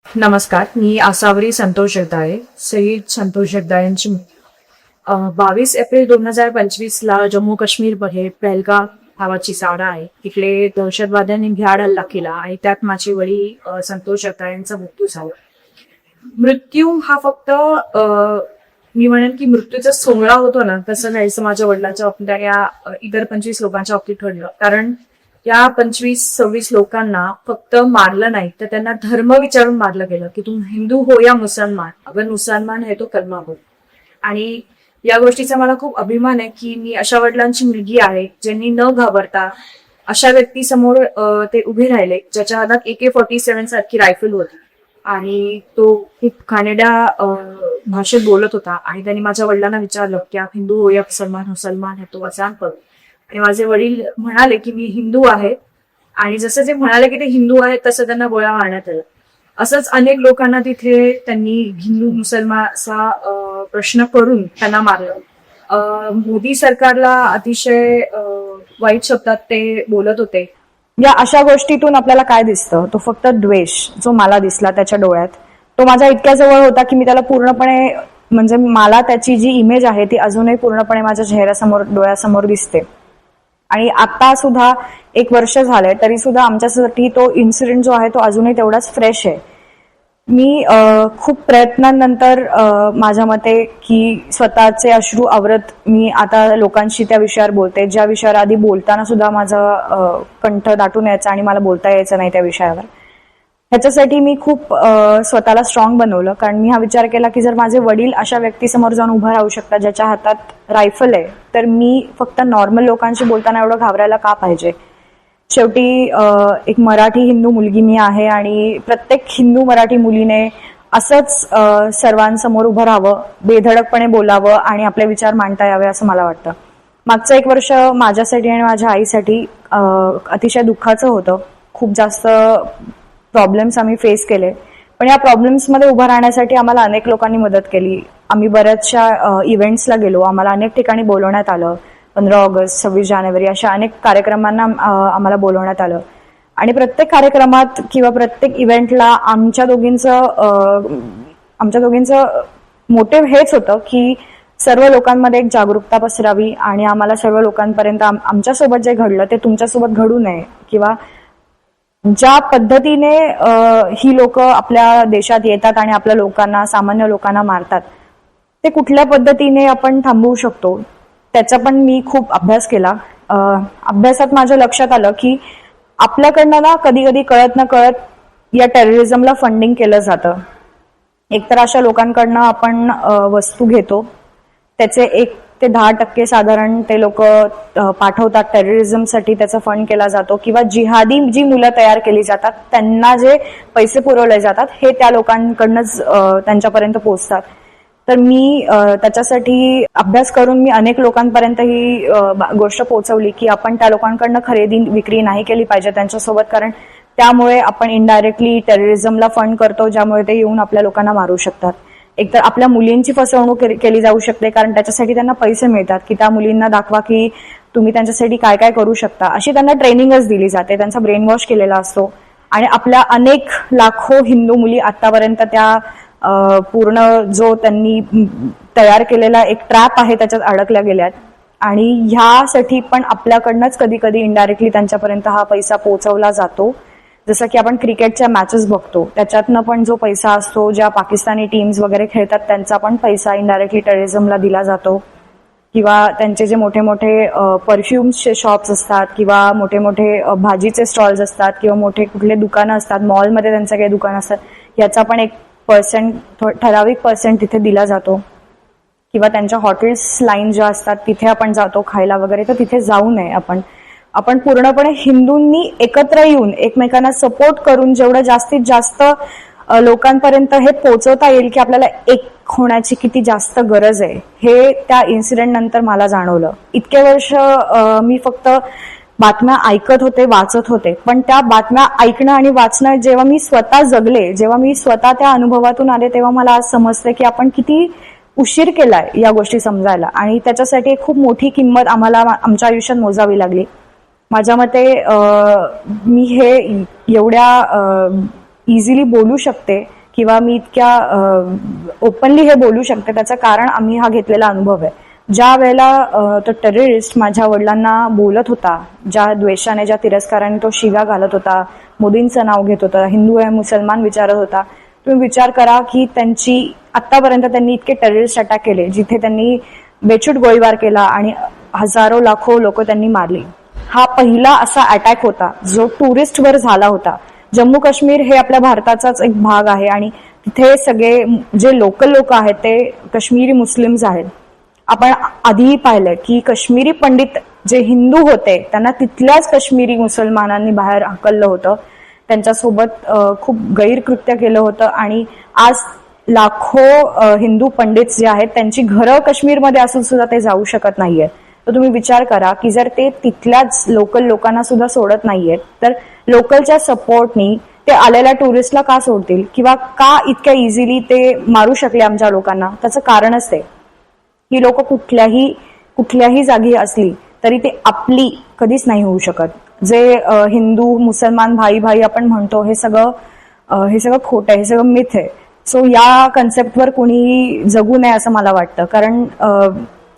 नमस्कार, मी आसावरी संतोष जगदाळे, शहीद संतोष जगदाळे यांची 22 एप्रिल 2025 ला जम्मू काश्मीरमध्ये पेहलगाम नावाची जागा आहे. तिकडे दहशतवाद्यांनी भ्याड हल्ला केला आणि त्यात माझे वडील संतोष जगदाळे यांचा मृत्यू झाला. मृत्यू हा फक्त मी म्हणेन की मृत्यूचा सोहळा होतो ना, तसं नाहीसं माझ्या वडिलांच्या बाबतीत आणि या इतर 25 लोकांच्या बाबतीत ठरलं. कारण या 25-26 लोकांना फक्त मारलं नाही, तर त्यांना धर्म विचारून मारलं गेलं की तुम हिंदू हो या मुसलमान, अगर मुसलमान है तो कलमा हो. आणि या गोष्टीचा मला खूप अभिमान आहे की मी अशा वडिलांची मुलगी आहे ज्यांनी न घाबरता अशा व्यक्तीसमोर ते उभे राहिले ज्याच्या हातात AK-47 सारखी रायफल होती आणि तो खूप घाणेरड्या भाषेत बोलत होता. आणि त्यांनी माझ्या वडिलांना विचारलं की आप हिंदू हो या मुसलमान, मुसलमान है तो अजान पड. आणि माझे वडील म्हणाले की मी हिंदू आहे, आणि जसं ते म्हणाले की ते हिंदू आहेत तसं त्यांना गोळ्या मारण्यात आलं. असंच अनेक लोकांना तिथे त्यांनी हिंदू मुसलमान असा प्रश्न करून त्यांना मारलं. मोदी सरकारला अतिशय वाईट शब्दात ते बोलत होते. या अशा गोष्टीतून आपल्याला काय दिसतं? तो फक्त द्वेष जो मला दिसला त्याच्या डोळ्यात, तो माझ्या इतक्या जवळ होता की मी त्याला पूर्णपणे, म्हणजे मला त्याची जी इमेज आहे ती अजूनही पूर्णपणे माझ्या चेहऱ्यासमोर, डोळ्यासमोर दिसते. आणि आता सुद्धा 1 वर्ष झालंय तरी सुद्धा आमच्यासाठी तो इन्सिडेंट जो आहे तो अजूनही तेवढाच फ्रेश आहे. मी खूप प्रयत्नांनंतर माझ्या मते की स्वतःचे अश्रू आवरत मी आता लोकांशी त्या विषयावर बोलते, ज्या विषयावर आधी बोलताना सुद्धा माझा कंठ दाटून यायचा आणि मला बोलता यायचं नाही त्या विषयावर. ह्याच्यासाठी मी खूप स्वतःला स्ट्रॉंग बनवलं, कारण मी हा विचार केला की जर माझे वडील अशा व्यक्तीसमोर जाऊन उभं राहू शकतात ज्याच्या हातात रायफल आहे, तर मी फक्त नॉर्मल लोकांशी बोलताना एवढं घाबरायला का पाहिजे. शेवटी एक मराठी हिंदू मुलगी मी आहे आणि प्रत्येक हिंदू मराठी मुलीने असंच सर्वांसमोर उभं राहावं, बेधडकपणे बोलावं आणि आपले विचार मांडता यावे असं मला वाटतं. मागचं 1 वर्ष माझ्यासाठी आणि माझ्या आईसाठी अतिशय दुःखाचं होतं. खूप जास्त प्रॉब्लेम्स आम्ही फेस केले, पण या प्रॉब्लेम्समध्ये उभं राहण्यासाठी आम्हाला अनेक लोकांनी मदत केली. आम्ही बऱ्याचशा इव्हेंट्सला गेलो, आम्हाला अनेक ठिकाणी बोलवण्यात आलं. 15 ऑगस्ट, 26 जानेवारी अशा अनेक कार्यक्रमांना आम्हाला बोलवण्यात आलं. आणि प्रत्येक कार्यक्रमात किंवा प्रत्येक इव्हेंटला आमच्या दोघींचं मोटिव्ह हेच होतं की सर्व लोकांमध्ये एक जागरूकता पसरावी आणि आम्हाला सर्व लोकांपर्यंत आमच्यासोबत जे घडलं ते तुमच्यासोबत घडू नये, किंवा ज्या पद्धतीने ही लोक आपल्या देशात येतात आणि आपल्या लोकांना, सामान्य लोकांना मारतात, ते कुठल्या पद्धतीने आपण थांबवू शकतो त्याचा पण मी खूप अभ्यास केला. अभ्यासात माझ्या लक्षात आलं की आपल्याकडनं ना कधी कधी कळत न कळत या टेररिझमला फंडिंग केलं जातं. एकतर अशा लोकांकडनं आपण वस्तू घेतो, त्याचे 1 ते 10% साधारण ते लोक पाठवतात टेररिझमसाठी, त्याचा फंड केला जातो. किंवा जिहादी जी मुलं तयार केली जातात त्यांना जे पैसे पुरवले जातात हे त्या लोकांकडनंच त्यांच्यापर्यंत पोहोचतात. तर मी त्याच्यासाठी अभ्यास करून मी अनेक लोकांपर्यंत ही गोष्ट पोहोचवली की आपण त्या लोकांकडनं खरेदी विक्री नाही केली पाहिजे त्यांच्यासोबत, कारण त्यामुळे आपण इनडायरेक्टली टेररिझमला फंड करतो, ज्यामुळे ते येऊन आपल्या लोकांना मारू शकतात. एकतर आपल्या मुलींची फसवणूक केली जाऊ शकते, कारण त्याच्यासाठी त्यांना पैसे मिळतात की त्या मुलींना दाखवा की तुम्ही त्यांच्यासाठी काय काय करू शकता, अशी त्यांना ट्रेनिंगच दिली जाते, त्यांचा ब्रेन वॉश केलेला असतो. आणि आपल्या अनेक लाखो हिंदू मुली आतापर्यंत त्या पूर्ण जो त्यांनी तयार केलेला एक ट्रॅप आहे त्याच्यात अडकल्या गेल्यात. आणि ह्यासाठी पण आपल्याकडनंच कधी कधी इनडायरेक्टली त्यांच्यापर्यंत हा पैसा पोहोचवला जातो. जसं की आपण क्रिकेटच्या मॅचेस बघतो, त्याच्यातनं पण जो पैसा असतो, ज्या पाकिस्तानी टीम्स वगैरे खेळतात त्यांचा पण पैसा इनडायरेक्टली टेररिझमला दिला जातो. किंवा त्यांचे जे मोठे मोठे परफ्युम्सचे शॉप्स असतात, किंवा मोठे मोठे भाजीचे स्टॉल्स असतात, किंवा मोठे कुठले दुकानं असतात, मॉलमध्ये त्यांचे काही दुकानं असतात, याचा पण 1% ठराविक % तिथे दिला जातो. किंवा त्यांच्या हॉटेल्स लाईन ज्या असतात तिथे आपण जातो खायला वगैरे, तर तिथे जाऊ नये. आपण पूर्णपणे हिंदूंनी एकत्र येऊन एकमेकांना सपोर्ट करून जेवढं जास्तीत जास्त लोकांपर्यंत हे पोहोचवता येईल की आपल्याला एक होण्याची किती जास्त गरज आहे, हे त्या इन्सिडेंट नंतर मला जाणवलं. इतके वर्ष मी फक्त बातम्या ऐकत होते, वाचत होते, पण त्या बातम्या ऐकणं आणि वाचणं जेव्हा मी स्वतः जगले, जेव्हा मी स्वतः त्या अनुभवातून आले, तेव्हा मला आज समजते की आपण किती उशीर केलाय या गोष्टी समजायला. आणि त्याच्यासाठी खूप मोठी किंमत आम्हाला आमच्या आयुष्यात मोजावी लागली. माझ्या मते मी हे एवढ्या इझिली बोलू शकते किंवा मी इतक्या ओपनली हे बोलू शकते, त्याचं कारण आम्ही हा घेतलेला अनुभव आहे. ज्या वेळेला तो टेररिस्ट माझ्या वडिलांना बोलत होता, ज्या द्वेषाने, ज्या तिरस्काराने तो शिव्या घालत होता, मोदींचं नाव घेत होता, हिंदू आहे मुसलमान विचारत होता, तुम्ही विचार करा की आतापर्यंत त्यांनी इतके टेररिस्ट अटॅक केले जिथे त्यांनी बेछूट गोळीबार केला आणि हजारो लाखो लोक त्यांनी मारली. हा पहिला असा अटॅक होता जो टुरिस्टवर झाला होता. जम्मू काश्मीर हे आपल्या भारताचाच एक भाग आहे आणि तिथे सगळे जे लोकल लोक आहेत ते काश्मीरी मुस्लिम्स आहेत. आपण आधीही पाहिलंय की काश्मीरी पंडित जे हिंदू होते त्यांना तिथल्याच काश्मीरी मुसलमानांनी बाहेर हकललं होतं, त्यांच्यासोबत खूप गैरकृत्य केलं होतं आणि आज लाखो हिंदू पंडित जे आहेत त्यांची घरं काश्मीरमध्ये असून सुद्धा ते जाऊ शकत नाहीये. तर तुम्ही विचार करा की जर ते तिथल्याच लोकल लोकांना सुद्धा सोडत नाहीयेत तर लोकलच्या सपोर्टनी ते आलेल्या टुरिस्टला का सोडतील किंवा का इतक्या इझिली ते मारू शकले आमच्या लोकांना? त्याचं कारणच ते ही लोक कुठल्याही जागी असली तरी ते आपली कधीच नाही होऊ शकत. जे हिंदू मुसलमान भाई भाई आपण म्हणतो हे सगळं खोटं आहे, हे सगळं मिथ आहे. सो या कन्सेप्टवर कोणी जगू नये असं मला वाटतं. कारण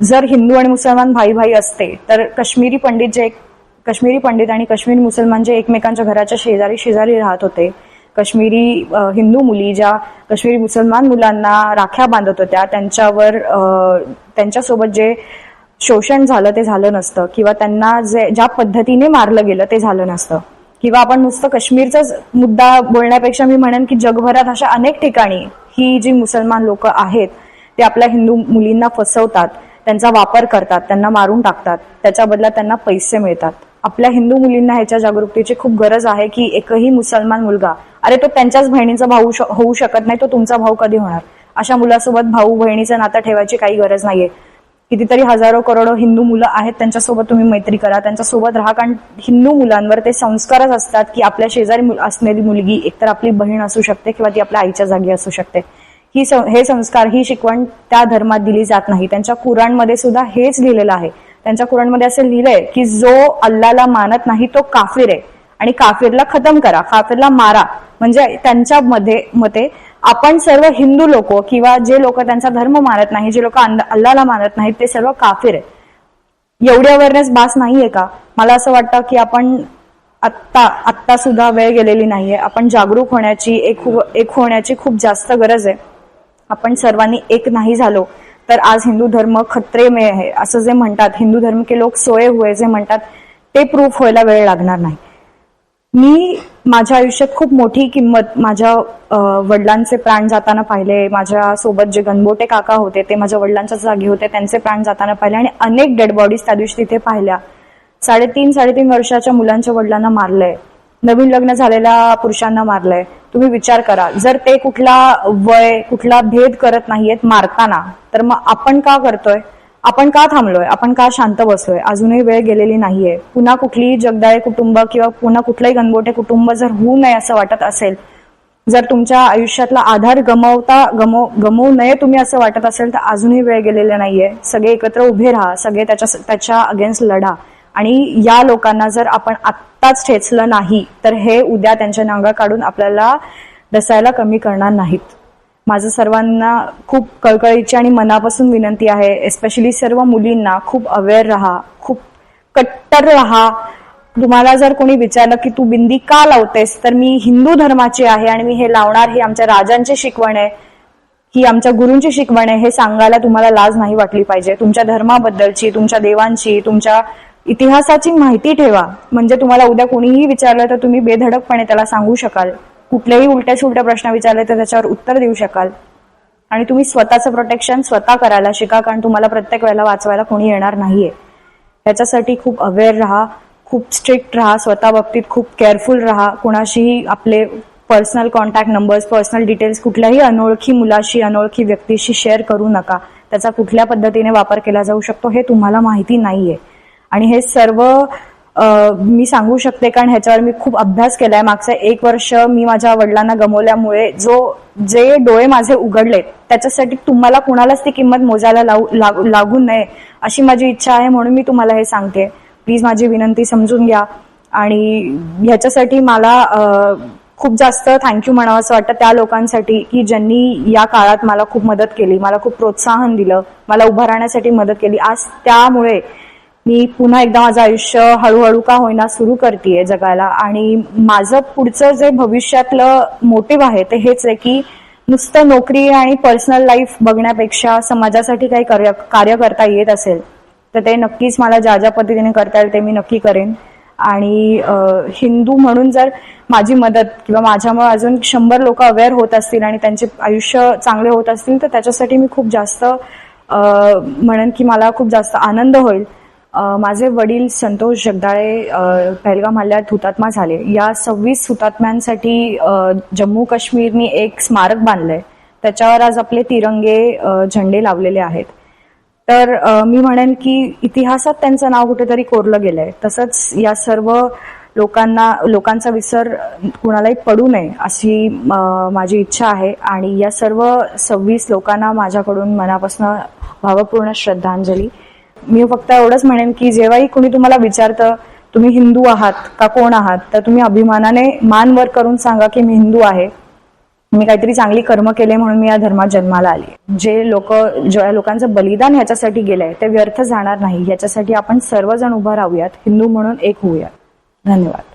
जर हिंदू आणि मुसलमान भाई भाई असते तर काश्मीरी पंडित आणि काश्मीरी मुसलमान जे एकमेकांच्या घराच्या शेजारी शेजारी राहत होते, काश्मीरी हिंदू मुली ज्या काश्मीरी मुसलमान मुलांना राख्या बांधत होत्या, त्यांच्यासोबत जे शोषण झालं ते झालं नसतं किंवा त्यांना ज्या पद्धतीने मारलं गेलं ते झालं नसतं. किंवा आपण नुसतं काश्मीरचाच मुद्दा बोलण्यापेक्षा मी म्हणेन की जगभरात अशा अनेक ठिकाणी ही जी मुसलमान लोक आहेत ते आपल्या हिंदू मुलींना फसवतात, त्यांचा वापर करतात, त्यांना मारून टाकतात, त्याच्या बदल्यात त्यांना पैसे मिळतात. आपल्या हिंदू मुलींना ह्याच्या जागरूकतेची खूप गरज आहे की एकही मुसलमान मुलगा, अरे तो त्यांच्याच बहिणीचा भाऊ होऊ शकत नाही, तो तुमचा भाऊ कधी होणार? अशा मुलासोबत भाऊ बहिणीचं नातं ठेवायची काही गरज नाहीये. कितीतरी हजारो करोडो हिंदू मुलं आहेत, त्यांच्यासोबत तुम्ही मैत्री करा, त्यांच्यासोबत राहा. कारण हिंदू मुलांवर ते संस्कारच असतात की आपल्या शेजारी असलेली मुलगी एकतर आपली बहीण असू शकते किंवा ती आपल्या आईच्या जागी असू शकते. हे संस्कार, ही शिकवण त्या धर्मात दिली जात नाही. त्यांच्या कुराणमध्ये सुद्धा हेच लिहिलेलं आहे. त्यांच्या कुराणमध्ये असं लिहिलंय की जो अल्लाला मानत नाही तो काफिर आहे आणि काफिरला खतम करा, काफिरला मारा. म्हणजे त्यांच्या मते आपण सर्व हिंदू लोक किंवा जे लोक त्यांचा धर्म मानत नाही, जे लोक अल्लाला मानत नाहीत ते सर्व काफिर आहे. एवढी अवेअरनेस बास नाहीये का? मला असं वाटतं की आपण आत्ता सुद्धा वेळ गेलेली नाहीये. आपण जागरूक होण्याची, एक होण्याची खूप जास्त गरज आहे. आपण सर्वांनी एक नाही झालो तर आज हिंदू धर्म खतरे में आहे असं जे म्हणतात, हिंदू धर्म के लोक सोये हुए जे म्हणतात, ते प्रूफ व्हायला वेळ लागणार नाही. मी माझ्या आयुष्यात खूप मोठी किंमत माझ्या वडिलांचे प्राण जाताना पाहिले. माझ्या सोबत जे गणबोटे काका होते ते माझ्या वडिलांच्या जागी होते, त्यांचे प्राण जाताना पाहिले आणि अनेक डेड बॉडीज त्या दिवशी तिथे पाहिल्या. 3.5 वर्षाच्या मुलांच्या वडिलांना मारलंय, नवीन लग्न झालेल्या पुरुषांना मारलंय. तुम्ही विचार करा, जर ते कुठला भेद करत नाहीयेत मारताना, तर मग आपण का करतोय? आपण का थांबलोय? आपण का शांत बसलोय? अजूनही वेळ गेलेली नाहीये. पुन्हा कुठलीही जगदाळे कुटुंब किंवा पुन्हा कुठलंही गणबोटे कुटुंब जर होऊ नये असं वाटत असेल, जर तुमच्या आयुष्यातला आधार गमवू नये तुम्ही असं वाटत असेल, तर अजूनही वेळ गेलेला नाहीये. सगळे एकत्र उभे राहा, सगळे त्याच्या अगेन्स्ट लढा. आणि या लोकांना जर आपण आत्ताच ठेचलं नाही तर हे उद्या त्यांच्या नांगा काढून आपल्याला डसायला कमी करणार नाहीत. माझं सर्वांना खूप कळकळीची आणि मनापासून विनंती आहे, एस्पेशली सर्व मुलींना, खूप अवेअर राहा, खूप कट्टर राहा. तुम्हाला जर कोणी विचारलं की तू बिंदी का लावतेस, तर मी हिंदू धर्माची आहे आणि मी हे लावणार, ही आमच्या राजांची शिकवण आहे, ही आमच्या गुरूंची शिकवण आहे, हे सांगायला तुम्हाला लाज नाही वाटली पाहिजे. तुमच्या धर्माबद्दलची, तुमच्या देवांची, तुमच्या इतिहासाची माहिती ठेवा. म्हणजे तुम्हाला उद्या कोणीही विचारलं तर तुम्ही बेधडकपणे त्याला सांगू शकाल. कुठलेही उलट्या सुलट्या प्रश्न विचारले तर त्याच्यावर उत्तर देऊ शकाल. आणि तुम्ही स्वतःचं प्रोटेक्शन स्वतः करायला शिका, कारण तुम्हाला प्रत्येक वेळेला वाचवायला कोणी येणार नाहीये. त्याच्यासाठी खूप अवेअर राहा, खूप स्ट्रिक्ट राहा, स्वतः बाबतीत खूप केअरफुल राहा. कोणाशीही आपले personal contact numbers, personal details कुठल्याही अनोळखी मुलाशी, अनोळखी व्यक्तीशी शेअर करू नका. त्याचा कुठल्या पद्धतीने वापर केला जाऊ शकतो हे तुम्हाला माहिती नाहीये. आणि हे सर्व मी सांगू शकते कारण ह्याच्यावर मी खूप अभ्यास केलाय. मागचं 1 वर्ष मी माझ्या वडिलांना गमावल्यामुळे जे डोळे माझे उघडले, त्याच्यासाठी तुम्हाला कुणालाच ती किंमत मोजायला लागू नये अशी माझी इच्छा आहे. म्हणून मी तुम्हाला हे सांगते. प्लीज माझी विनंती समजून घ्या. आणि ह्याच्यासाठी मला खूप जास्त थँक्यू म्हणावं असं वाटतं त्या लोकांसाठी की ज्यांनी या काळात मला खूप मदत केली, मला खूप प्रोत्साहन दिलं, मला उभं राहण्यासाठी मदत केली. आज त्यामुळे मी पुन्हा एकदा माझं आयुष्य हळूहळू का होईना सुरू करतेय जगायला. आणि माझं पुढचं जे भविष्यातलं मोटिव्ह आहे ते हेच आहे की नुसतं नोकरी आणि पर्सनल लाईफ बघण्यापेक्षा समाजासाठी काही कार्य करता येत असेल तर ते नक्कीच मला ज्या ज्या पद्धतीने करता येईल ते मी नक्की करेन. आणि हिंदू म्हणून जर माझी मदत किंवा माझ्यामुळे अजून 100 लोक अवेअर होत असतील आणि त्यांचे आयुष्य चांगले होत असतील तर त्याच्यासाठी मी खूप जास्त म्हणेन की मला खूप जास्त आनंद होईल. माझे वडील संतोष जगदाळे पहलगाम हल्ल्यात हुतात्मा झाले. या 26 हुतात्म्यांसाठी जम्मू काश्मीरनी एक स्मारक बांधलंय. त्याच्यावर आज आपले तिरंगे झेंडे लावलेले आहेत. तर मी म्हणेन की इतिहासात त्यांचं नाव कुठेतरी कोरलं गेलंय. तसंच या सर्व लोकांचा विसर कुणालाही पडू नये अशी माझी इच्छा आहे. आणि या सर्व 26 लोकांना माझ्याकडून मनापासून भावपूर्ण श्रद्धांजली. मी फक्त एवढंच म्हणेन की जेव्हाही कुणी तुम्हाला विचारतं तुम्ही हिंदू आहात का कोण आहात तर तुम्ही अभिमानाने मान वर करून सांगा की मी हिंदू आहे, मी काहीतरी चांगली कर्म केले म्हणून मी या धर्मात जन्माला आली. ज्या लोकांचं बलिदान ह्याच्यासाठी गेलंय ते व्यर्थ जाणार नाही. याच्यासाठी आपण सर्वजण उभं राहूयात, हिंदू म्हणून एक होऊयात. धन्यवाद.